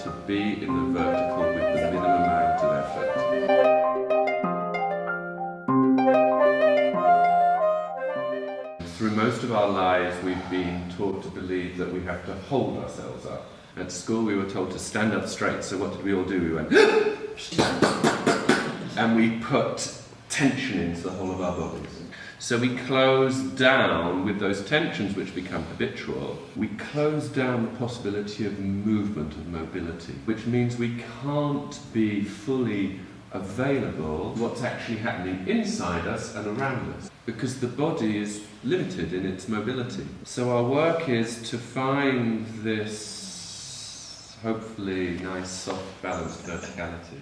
to be in the vertical with the minimum amount of effort. Through most of our lives, we've been taught to believe that we have to hold ourselves up. At school, we were told to stand up straight, so what did we all do? We went, and we put tension into the whole of our bodies. So we close down with those tensions which become habitual. We close down the possibility of movement, of mobility, which means we can't be fully available to what's actually happening inside us and around us, because the body is limited in its mobility. So our work is to find this hopefully nice, soft, balanced verticality.